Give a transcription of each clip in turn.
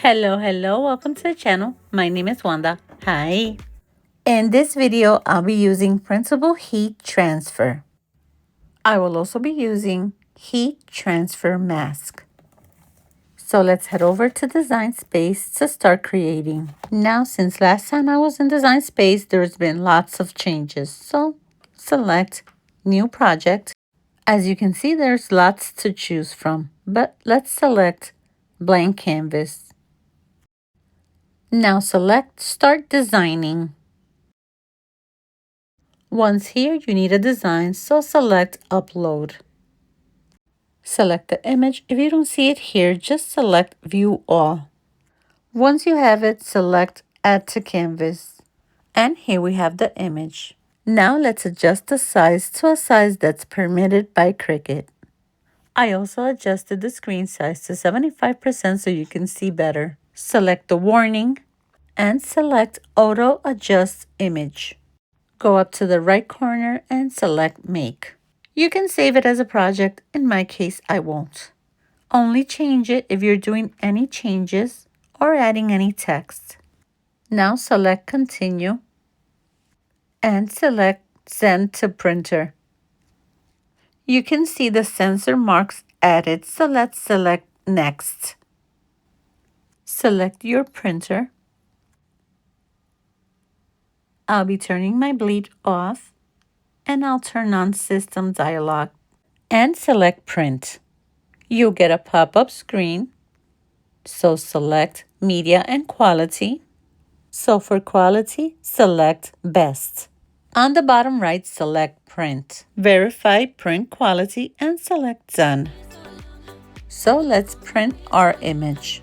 Hello, welcome to the channel. My name is Wanda. Hi. In this video, I'll be using printable heat transfer. I will also be using heat transfer mask. So let's head over to Design Space to start creating. Now, since last time I was in Design Space, there's been lots of changes. So select New Project. As you can see, there's lots to choose from, but let's select Blank Canvas. Now select Start Designing. Once here, you need a design, so select Upload. Select the image. If you don't see it here, just select View All. Once you have it, select Add to Canvas. And here we have the image. Now let's adjust the size to a size that's permitted by Cricut. I also adjusted the screen size to 75% so you can see better. Select the warning and select Auto Adjust Image. Go up to the right corner and select Make. You can save it as a project. In my case, I won't. Only change it if you're doing any changes or adding any text. Now select Continue and select Send to Printer. You can see the sensor marks added, so let's select Next. Select your printer. I'll be turning my bleed off and I'll turn on System Dialog and select Print. You'll get a pop-up screen. So select Media and Quality. So for Quality, select Best. On the bottom right, select Print. Verify print quality and select Done. So let's print our image.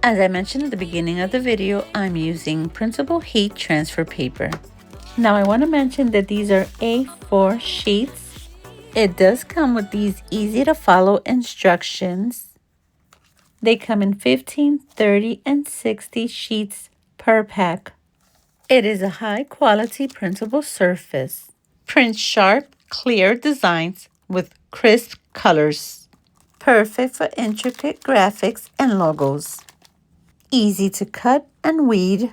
As I mentioned at the beginning of the video, I'm using printable heat transfer paper. Now I want to mention that these are A4 sheets. It does come with these easy to follow instructions. They come in 15, 30, and 60 sheets per pack. It is a high quality printable surface. Print sharp, clear designs with crisp colors. Perfect for intricate graphics and logos. Easy to cut and weed.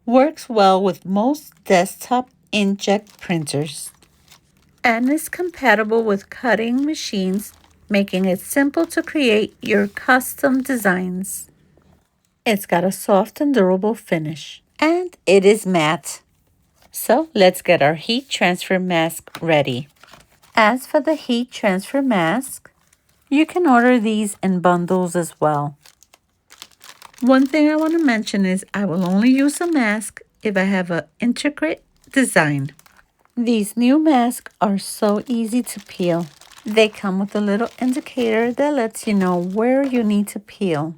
Works well with most desktop inkjet printers. And is compatible with cutting machines, making it simple to create your custom designs. It's got a soft and durable finish. And it is matte. So let's get our heat transfer mask ready. As for the heat transfer mask, you can order these in bundles as well. One thing I want to mention is I will only use a mask if I have an intricate design. These new masks are so easy to peel. They come with a little indicator that lets you know where you need to peel.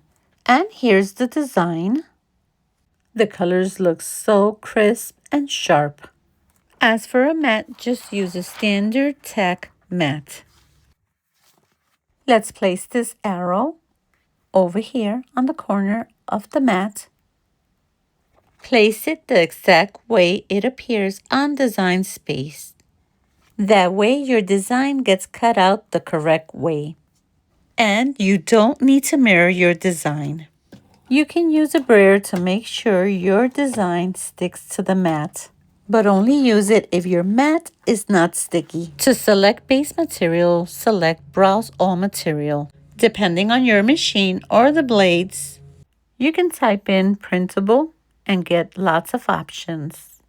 And here's the design. The colors look so crisp and sharp. As for a mat, just use a standard tack mat. Let's place this arrow over here on the corner of the mat. Place it the exact way it appears on Design Space. That way your design gets cut out the correct way. And you don't need to mirror your design. You can use a brayer to make sure your design sticks to the mat, but only use it if your mat is not sticky. To select base material, select Browse All Material. Depending on your machine or the blades, you can type in printable and get lots of options.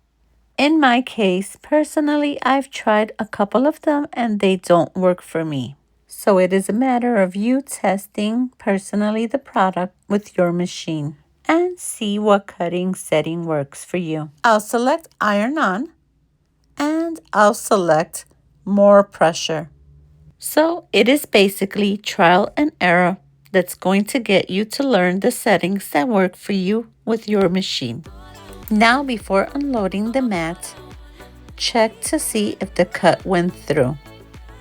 In my case, personally, I've tried a couple of them and they don't work for me. So it is a matter of you testing personally the product with your machine and see what cutting setting works for you. I'll select Iron On and I'll select More Pressure. So it is basically trial and error that's going to get you to learn the settings that work for you with your machine. Now before unloading the mat, check to see if the cut went through.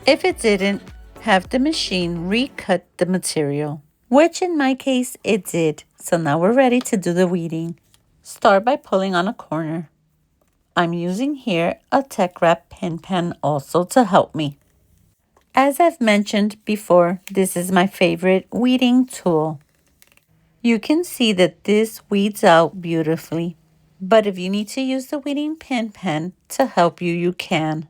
If it didn't, have the machine recut the material, which in my case it did. So now we're ready to do the weeding. Start by pulling on a corner. I'm using here a Teckwrap pen also to help me. As I've mentioned before, this is my favorite weeding tool. You can see that this weeds out beautifully, but if you need to use the weeding pin pen to help you, you can.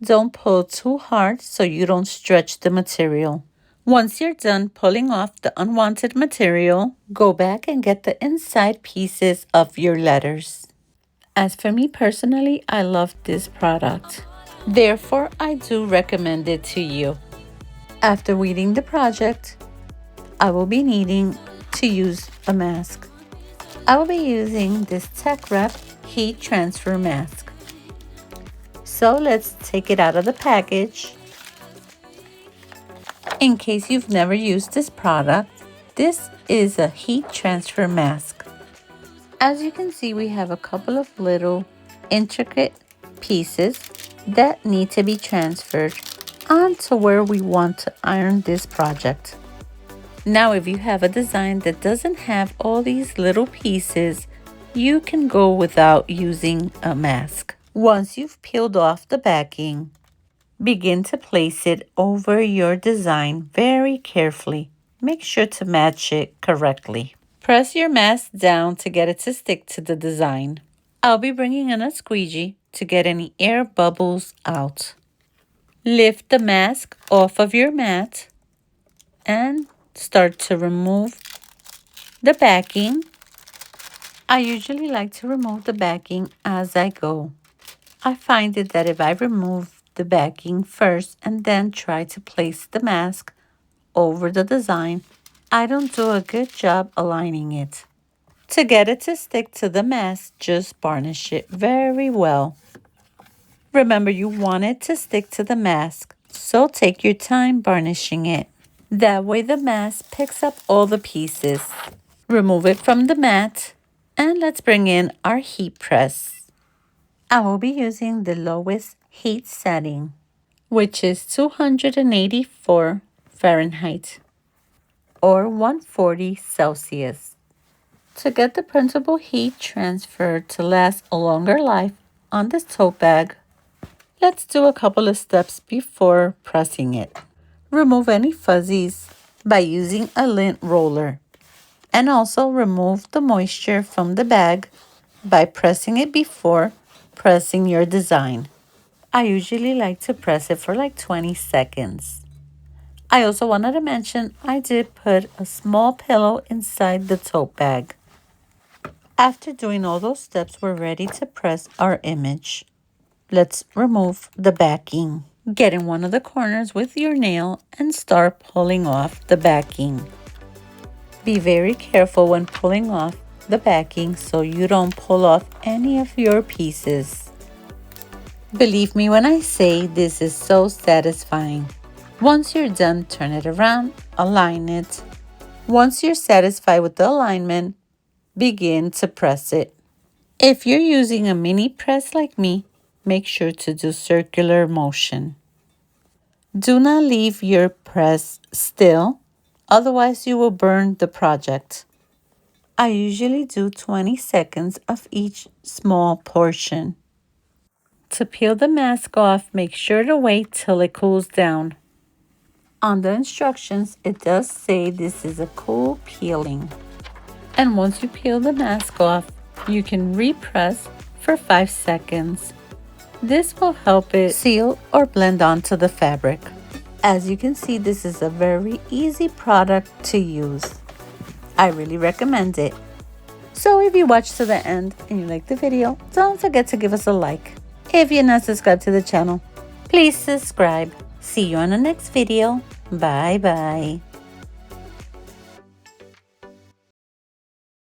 Don't pull too hard so you don't stretch the material. Once you're done pulling off the unwanted material, go back and get the inside pieces of your letters. As for me personally, I love this product. Therefore, I do recommend it to you. After weeding the project, I will be needing to use a mask. I will be using this Teckwrap heat transfer mask. So let's take it out of the package. In case you've never used this product, this is a heat transfer mask. As you can see, we have a couple of little intricate pieces that need to be transferred onto where we want to iron this project. Now, if you have a design that doesn't have all these little pieces, you can go without using a mask. Once you've peeled off the backing, begin to place it over your design very carefully. Make sure to match it correctly. Press your mask down to get it to stick to the design. I'll be bringing in a squeegee to get any air bubbles out. Lift the mask off of your mat and start to remove the backing. I usually like to remove the backing as I go. I find it that if I remove the backing first and then try to place the mask over the design, I don't do a good job aligning it. To get it to stick to the mask, just varnish it very well. Remember, you want it to stick to the mask, so take your time varnishing it. That way the mask picks up all the pieces. Remove it from the mat and let's bring in our heat press. I will be using the lowest heat setting, which is 284 Fahrenheit or 140 Celsius. To get the printable heat transfer to last a longer life on this tote bag, let's do a couple of steps before pressing it. Remove any fuzzies by using a lint roller, and also remove the moisture from the bag by pressing it before pressing your design. I usually like to press it for like 20 seconds. I also wanted to mention I did put a small pillow inside the tote bag. After doing all those steps, we're ready to press our image. Let's remove the backing. Get in one of the corners with your nail and start pulling off the backing. Be very careful when pulling off the backing so you don't pull off any of your pieces. Believe me when I say this is so satisfying. Once you're done, turn it around, align it. Once you're satisfied with the alignment, begin to press it. If you're using a mini press like me, make sure to do circular motion. Do not leave your press still, otherwise you will burn the project. I usually do 20 seconds of each small portion. To peel the mask off, make sure to wait till it cools down. On the instructions, it does say this is a cool peeling. And once you peel the mask off, you can repress for 5 seconds. This will help it seal or blend onto the fabric. As you can see, this is a very easy product to use. I really recommend it. So if you watched to the end and you liked the video, don't forget to give us a like. If you're not subscribed to the channel, please subscribe. See you on the next video. Bye bye.